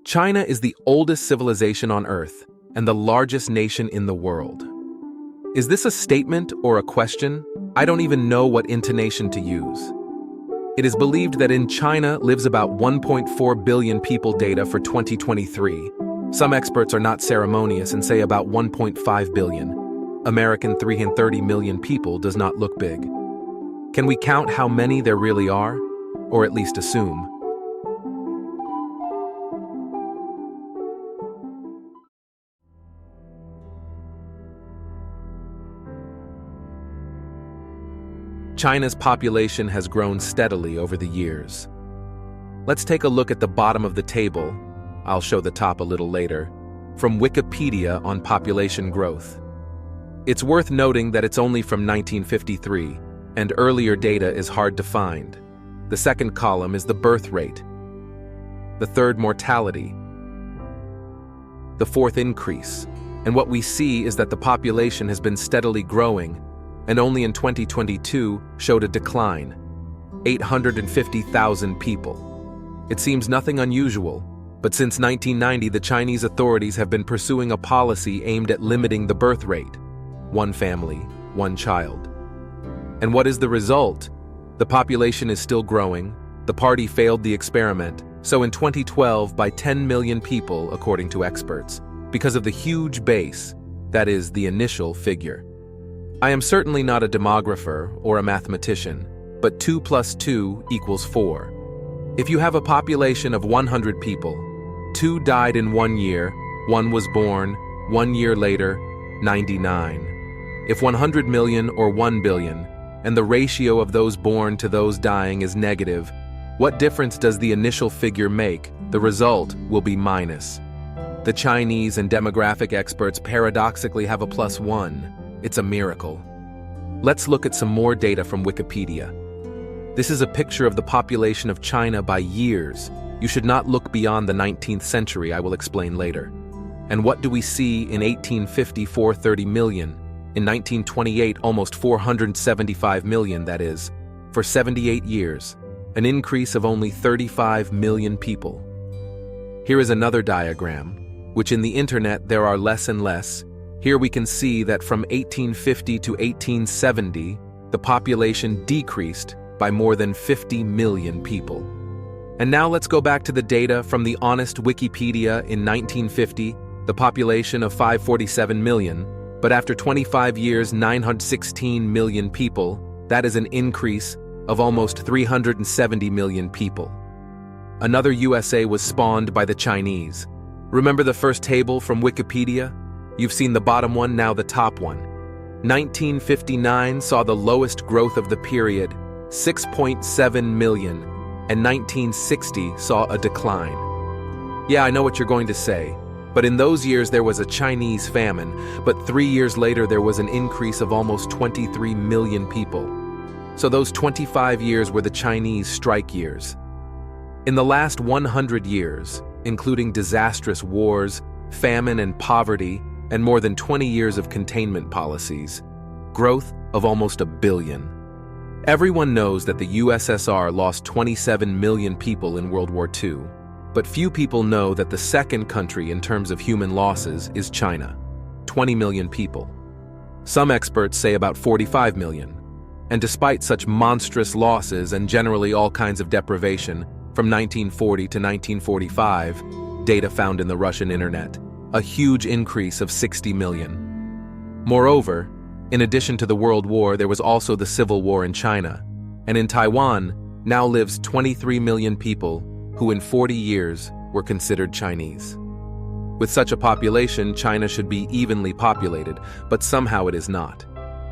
China is the oldest civilization on Earth and the largest nation in the world. Is this a statement or a question? I don't even know what intonation to use. It is believed that in China lives about 1.4 billion people. Data for 2023. Some experts are not ceremonious and say about 1.5 billion. American 330 million people does not look big. Can we count how many there really are? Or at least assume? China's population has grown steadily over the years. Let's take a look at the bottom of the table. I'll show the top a little later. From Wikipedia on population growth. It's worth noting that it's only from 1953, and earlier data is hard to find. The second column is the birth rate. The third, mortality. The fourth, increase. And what we see is that the population has been steadily growing, and only in 2022 showed a decline. 850,000 people. It seems nothing unusual, but since 1990 the Chinese authorities have been pursuing a policy aimed at limiting the birth rate. One family, one child. And what is the result? The population is still growing. The party failed the experiment, so in 2012 by 10 million people, according to experts, because of the huge base, that is, the initial figure. I am certainly not a demographer or a mathematician, but 2 + 2 = 4. If you have a population of 100 people, 2 died in 1 year, 1 was born, 1 year later, 99. If 100 million or 1 billion, and the ratio of those born to those dying is negative, what difference does the initial figure make? The result will be minus. The Chinese and demographic experts paradoxically have a +1. It's a miracle. Let's look at some more data from Wikipedia. This is a picture of the population of China by years. You should not look beyond the 19th century, I will explain later. And what do we see in 1850? 430 million. In 1928, almost 475 million, that is, for 78 years, an increase of only 35 million people. Here is another diagram, which in the internet there are less and less. Here we can see that from 1850 to 1870, the population decreased by more than 50 million people. And now let's go back to the data from the honest Wikipedia. In 1950, the population of 547 million, but after 25 years, 916 million people. That is an increase of almost 370 million people. Another USA was spawned by the Chinese. Remember the first table from Wikipedia? You've seen the bottom one, now the top one. 1959 saw the lowest growth of the period, 6.7 million, and 1960 saw a decline. Yeah, I know what you're going to say, but in those years there was a Chinese famine, but 3 years later there was an increase of almost 23 million people. So those 25 years were the Chinese strike years. In the last 100 years, including disastrous wars, famine and poverty, and more than 20 years of containment policies, growth of almost 1 billion. Everyone knows that the USSR lost 27 million people in World War II, but few people know that the second country in terms of human losses is China, 20 million people. Some experts say about 45 million. And despite such monstrous losses and generally all kinds of deprivation, from 1940 to 1945, data found in the Russian internet, a huge increase of 60 million. Moreover, in addition to the World War, there was also the Civil War in China, and in Taiwan now lives 23 million people who in 40 years were considered Chinese. With such a population, China should be evenly populated, but somehow it is not.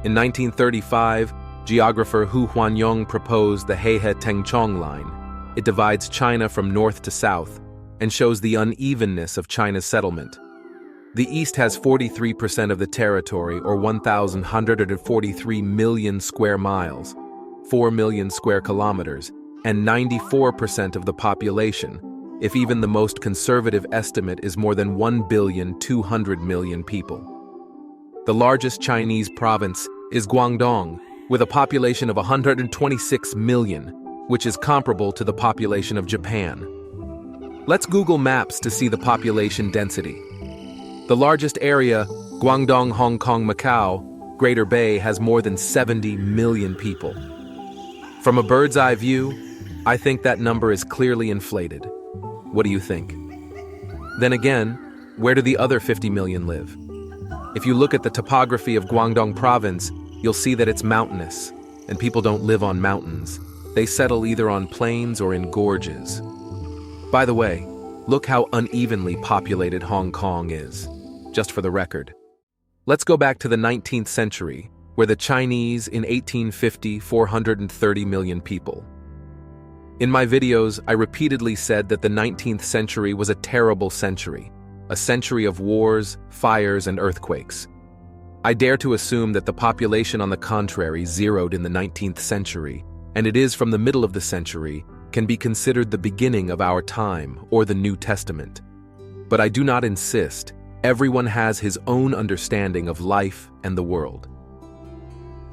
In 1935, geographer Hu Huanyong proposed the Heihe-Tengchong line. It divides China from north to south and shows the unevenness of China's settlement. The east has 43% of the territory, or 1,143 million square miles, 4 million square kilometers, and 94% of the population, if even the most conservative estimate is more than 1,200,000,000 people. The largest Chinese province is Guangdong, with a population of 126 million, which is comparable to the population of Japan. Let's Google Maps to see the population density. The largest area, Guangdong, Hong Kong, Macau, Greater Bay, has more than 70 million people. From a bird's eye view, I think that number is clearly inflated. What do you think? Then again, where do the other 50 million live? If you look at the topography of Guangdong province, you'll see that it's mountainous, and people don't live on mountains. They settle either on plains or in gorges. By the way, look how unevenly populated Hong Kong is, just for the record. Let's go back to the 19th century, where the Chinese in 1850, 430 million people. In my videos, I repeatedly said that the 19th century was a terrible century, a century of wars, fires, and earthquakes. I dare to assume that the population, on the contrary, zeroed in the 19th century, and it is from the middle of the century, can be considered the beginning of our time or the New Testament. But I do not insist. Everyone has his own understanding of life and the world.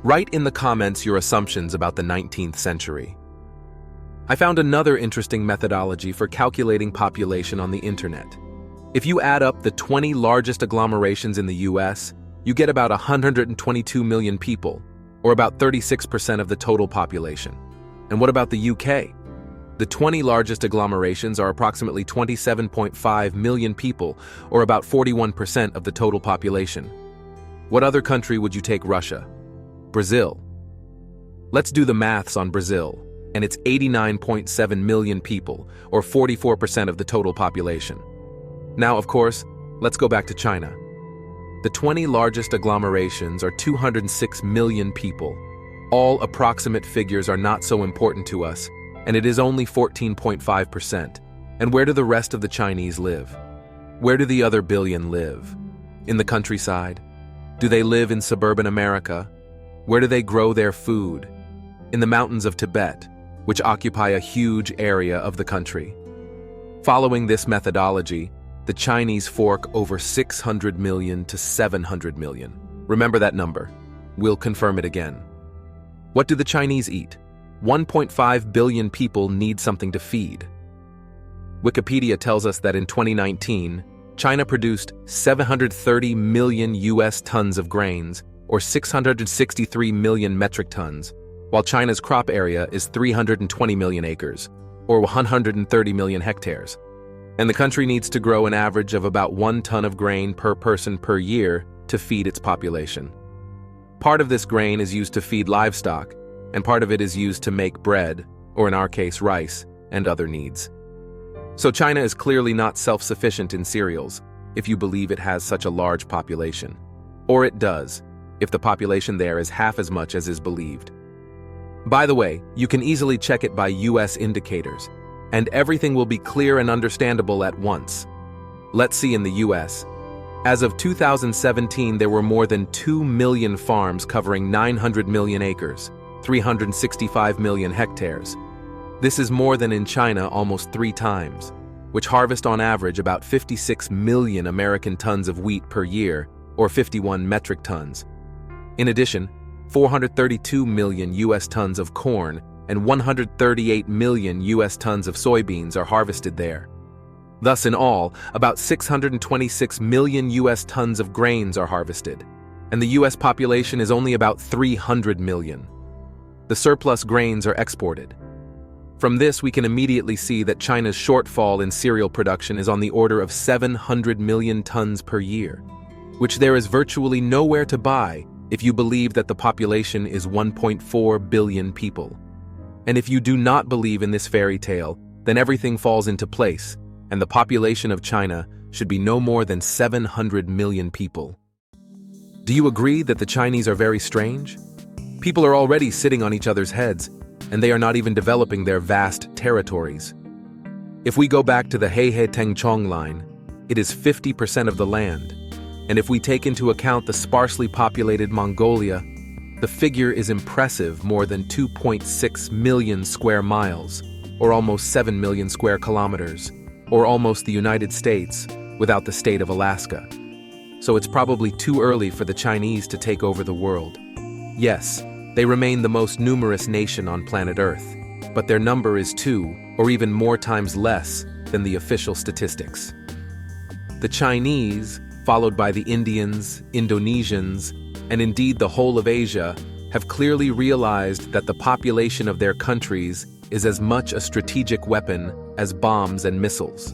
Write in the comments your assumptions about the 19th century. I found another interesting methodology for calculating population on the internet. If you add up the 20 largest agglomerations in the US, you get about 122 million people, or about 36% of the total population. And what about the UK? The 20 largest agglomerations are approximately 27.5 million people, or about 41% of the total population. What other country would you take Russia? Brazil. Let's do the maths on Brazil, and it's 89.7 million people, or 44% of the total population. Now, of course, let's go back to China. The 20 largest agglomerations are 206 million people. All approximate figures are not so important to us, and it is only 14.5%. And where do the rest of the Chinese live? Where do the other billion live? In the countryside? Do they live in suburban America? Where do they grow their food? In the mountains of Tibet, which occupy a huge area of the country. Following this methodology, the Chinese fork over 600 million to 700 million. Remember that number. We'll confirm it again. What do the Chinese eat? 1.5 billion people need something to feed. Wikipedia tells us that in 2019, China produced 730 million US tons of grains, or 663 million metric tons, while China's crop area is 320 million acres, or 130 million hectares. And the country needs to grow an average of about 1 ton of grain per person per year to feed its population. Part of this grain is used to feed livestock, and part of it is used to make bread, or in our case rice, and other needs. So China is clearly not self-sufficient in cereals, if you believe it has such a large population. Or it does, if the population there is half as much as is believed. By the way, you can easily check it by US indicators, and everything will be clear and understandable at once. Let's see in the US. As of 2017, there were more than 2 million farms covering 900 million acres, 365 million hectares. This is more than in China almost 3 times, which harvest on average about 56 million American tons of wheat per year, or 51 metric tons. In addition, 432 million US tons of corn and 138 million US tons of soybeans are harvested there. Thus, in all, about 626 million US tons of grains are harvested, and the US population is only about 300 million. The surplus grains are exported. From this, we can immediately see that China's shortfall in cereal production is on the order of 700 million tons per year, which there is virtually nowhere to buy if you believe that the population is 1.4 billion people. And if you do not believe in this fairy tale, then everything falls into place, and the population of China should be no more than 700 million people. Do you agree that the Chinese are very strange? People are already sitting on each other's heads, and they are not even developing their vast territories. If we go back to the Heihe-Tengchong line, it is 50% of the land, and if we take into account the sparsely populated Mongolia, the figure is impressive, more than 2.6 million square miles, or almost 7 million square kilometers, or almost the United States without the state of Alaska. So it's probably too early for the Chinese to take over the world. Yes, they remain the most numerous nation on planet Earth, but their number is 2 or even more times less than the official statistics. The Chinese, followed by the Indians, Indonesians, and indeed the whole of Asia, have clearly realized that the population of their countries is as much a strategic weapon as bombs and missiles.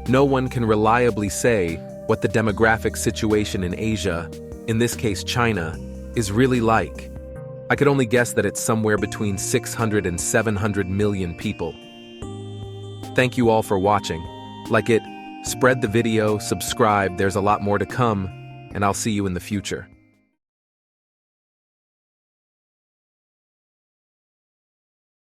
No one can reliably say what the demographic situation in Asia, in this case China, is really like. I could only guess that it's somewhere between 600 and 700 million people. Thank you all for watching. Like it, spread the video, subscribe, there's a lot more to come, and I'll see you in the future.